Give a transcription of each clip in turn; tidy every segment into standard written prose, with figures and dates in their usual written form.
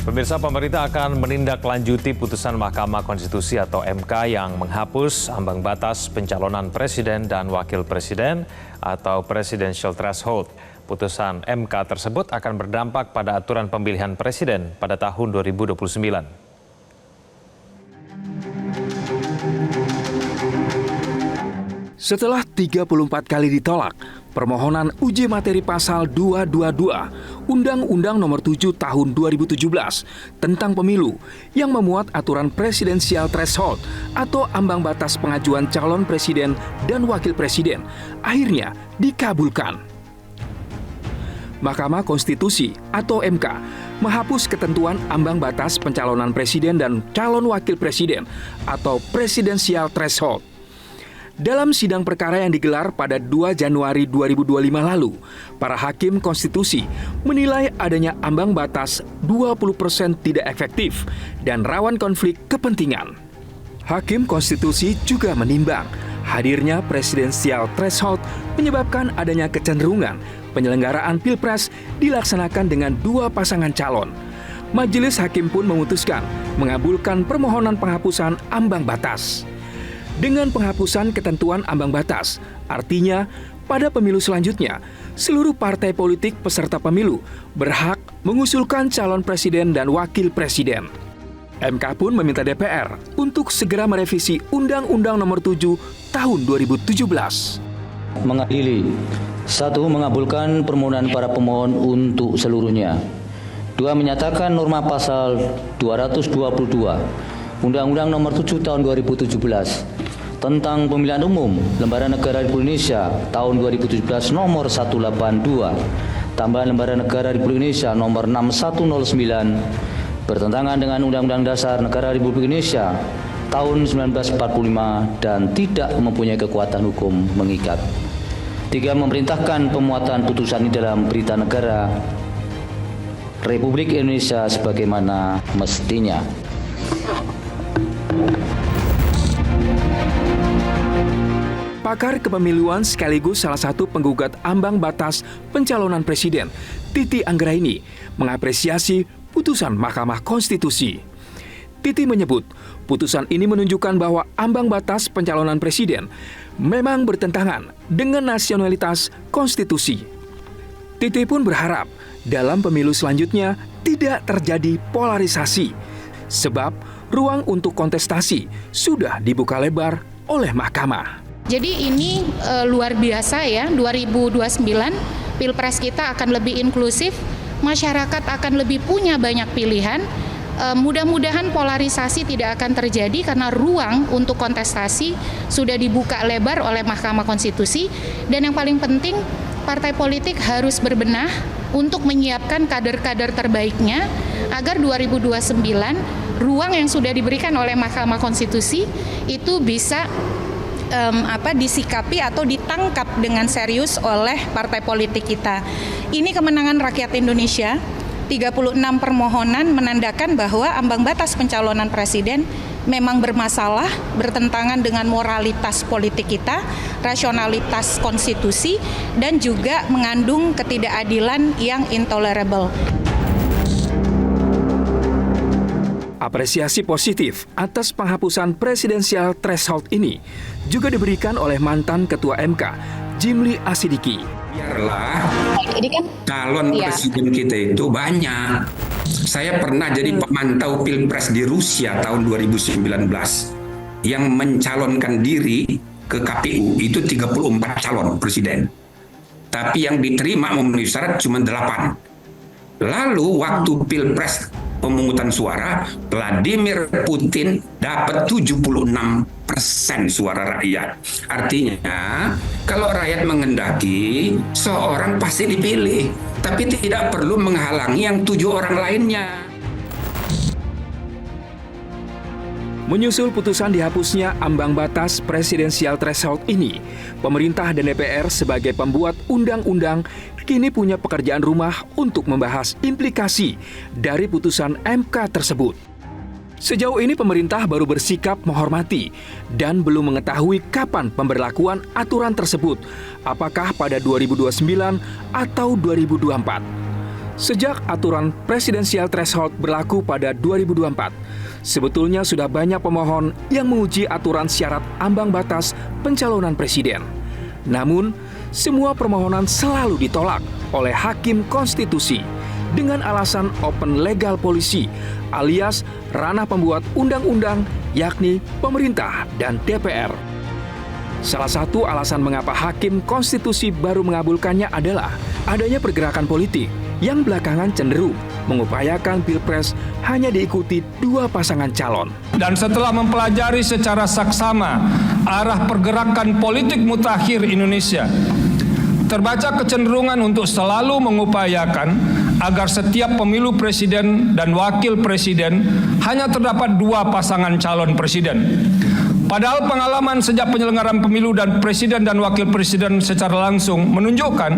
Pemirsa, pemerintah akan menindaklanjuti putusan Mahkamah Konstitusi atau MK yang menghapus ambang batas pencalonan presiden dan wakil presiden atau presidential threshold. Putusan MK tersebut akan berdampak pada aturan pemilihan presiden pada tahun 2029. Setelah 34 kali ditolak, permohonan uji materi pasal 222 Undang-Undang Nomor 7 Tahun 2017 tentang pemilu yang memuat aturan presidensial threshold atau ambang batas pengajuan calon presiden dan wakil presiden akhirnya dikabulkan. Mahkamah Konstitusi atau MK menghapus ketentuan ambang batas pencalonan presiden dan calon wakil presiden atau presidensial threshold. Dalam sidang perkara yang digelar pada 2 Januari 2025 lalu, para hakim konstitusi menilai adanya ambang batas 20% tidak efektif dan rawan konflik kepentingan. Hakim konstitusi juga menimbang hadirnya presidensial threshold menyebabkan adanya kecenderungan penyelenggaraan Pilpres dilaksanakan dengan 2 pasangan calon. Majelis hakim pun memutuskan mengabulkan permohonan penghapusan ambang batas. Dengan penghapusan ketentuan ambang batas, artinya pada pemilu selanjutnya, seluruh partai politik peserta pemilu berhak mengusulkan calon presiden dan wakil presiden. MK pun meminta DPR untuk segera merevisi Undang-Undang Nomor 7 Tahun 2017. Mengadili. 1. Mengabulkan permohonan para pemohon untuk seluruhnya. 2. Menyatakan norma pasal 222 Undang-Undang Nomor 7 Tahun 2017 tentang pemilihan umum Lembaga Negara Republik Indonesia tahun 2017 nomor 182 tambahan Lembaga Negara Republik Indonesia nomor 6109 bertentangan dengan Undang-Undang Dasar Negara Republik Indonesia tahun 1945 dan tidak mempunyai kekuatan hukum mengikat. 3. Memerintahkan pemuatan putusan ini dalam Berita Negara Republik Indonesia sebagaimana mestinya. Pakar kepemiluan sekaligus salah satu penggugat ambang batas pencalonan presiden, Titi Anggraini, mengapresiasi putusan Mahkamah Konstitusi. Titi menyebut, putusan ini menunjukkan bahwa ambang batas pencalonan presiden memang bertentangan dengan nasionalitas konstitusi. Titi pun berharap dalam pemilu selanjutnya tidak terjadi polarisasi, sebab ruang untuk kontestasi sudah dibuka lebar oleh Mahkamah. Jadi ini luar biasa ya, 2029 Pilpres kita akan lebih inklusif, masyarakat akan lebih punya banyak pilihan. Mudah-mudahan polarisasi tidak akan terjadi karena ruang untuk kontestasi sudah dibuka lebar oleh Mahkamah Konstitusi. Dan yang paling penting, partai politik harus berbenah untuk menyiapkan kader-kader terbaiknya agar 2029 ruang yang sudah diberikan oleh Mahkamah Konstitusi itu bisa disikapi atau ditangkap dengan serius oleh partai politik kita. Ini kemenangan rakyat Indonesia. 36 permohonan menandakan bahwa ambang batas pencalonan presiden memang bermasalah, bertentangan dengan moralitas politik kita, rasionalitas konstitusi, dan juga mengandung ketidakadilan yang intolerable. Apresiasi positif atas penghapusan presidensial threshold ini juga diberikan oleh mantan Ketua MK, Jimli Asidiki. Biarlah calon presiden kita itu banyak. Saya pernah jadi pemantau Pilpres di Rusia tahun 2019 yang mencalonkan diri ke KPU itu 34 calon presiden. Tapi yang diterima memenuhi syarat cuma 8. Lalu waktu Pilpres pemungutan suara, Vladimir Putin dapat 76% suara rakyat. Artinya, kalau rakyat menghendaki, seorang pasti dipilih, tapi tidak perlu menghalangi yang 7 orang lainnya. Menyusul putusan dihapusnya ambang batas presidensial threshold ini, pemerintah dan DPR sebagai pembuat undang-undang kini punya pekerjaan rumah untuk membahas implikasi dari putusan MK tersebut. Sejauh ini pemerintah baru bersikap menghormati dan belum mengetahui kapan pemberlakuan aturan tersebut, apakah pada 2029 atau 2024. Sejak aturan presidensial threshold berlaku pada 2024, sebetulnya sudah banyak pemohon yang menguji aturan syarat ambang batas pencalonan presiden. Namun, semua permohonan selalu ditolak oleh Hakim Konstitusi dengan alasan open legal policy alias ranah pembuat undang-undang yakni pemerintah dan DPR. Salah satu alasan mengapa Hakim Konstitusi baru mengabulkannya adalah adanya pergerakan politik yang belakangan cenderung mengupayakan Pilpres hanya diikuti dua pasangan calon. Dan setelah mempelajari secara saksama arah pergerakan politik mutakhir Indonesia, terbaca kecenderungan untuk selalu mengupayakan agar setiap pemilu presiden dan wakil presiden hanya terdapat dua pasangan calon presiden. Padahal pengalaman sejak penyelenggaraan pemilu dan presiden dan wakil presiden secara langsung menunjukkan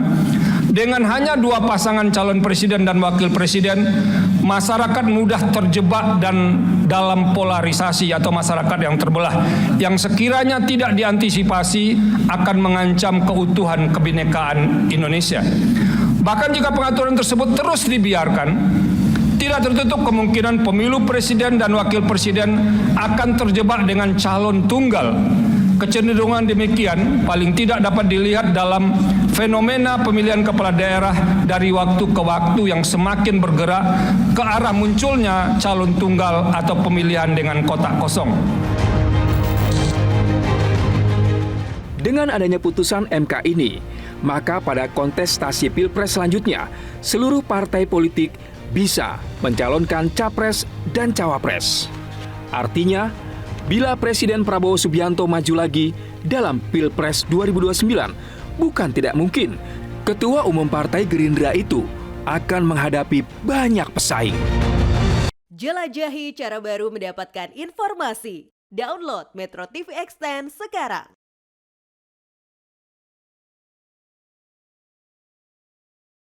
dengan hanya dua pasangan calon presiden dan wakil presiden, masyarakat mudah terjebak dan dalam polarisasi atau masyarakat yang terbelah, yang sekiranya tidak diantisipasi akan mengancam keutuhan kebinekaan Indonesia. Bahkan jika pengaturan tersebut terus dibiarkan, tidak tertutup kemungkinan pemilu presiden dan wakil presiden akan terjebak dengan calon tunggal. Kecenderungan demikian paling tidak dapat dilihat dalam fenomena pemilihan kepala daerah dari waktu ke waktu yang semakin bergerak ke arah munculnya calon tunggal atau pemilihan dengan kotak kosong. Dengan adanya putusan MK ini, maka pada kontestasi Pilpres selanjutnya, seluruh partai politik bisa mencalonkan capres dan cawapres. Artinya, bila Presiden Prabowo Subianto maju lagi dalam Pilpres 2029, bukan tidak mungkin Ketua Umum Partai Gerindra itu akan menghadapi banyak pesaing. Jelajahi cara baru mendapatkan informasi. Download Metro TV Extend sekarang.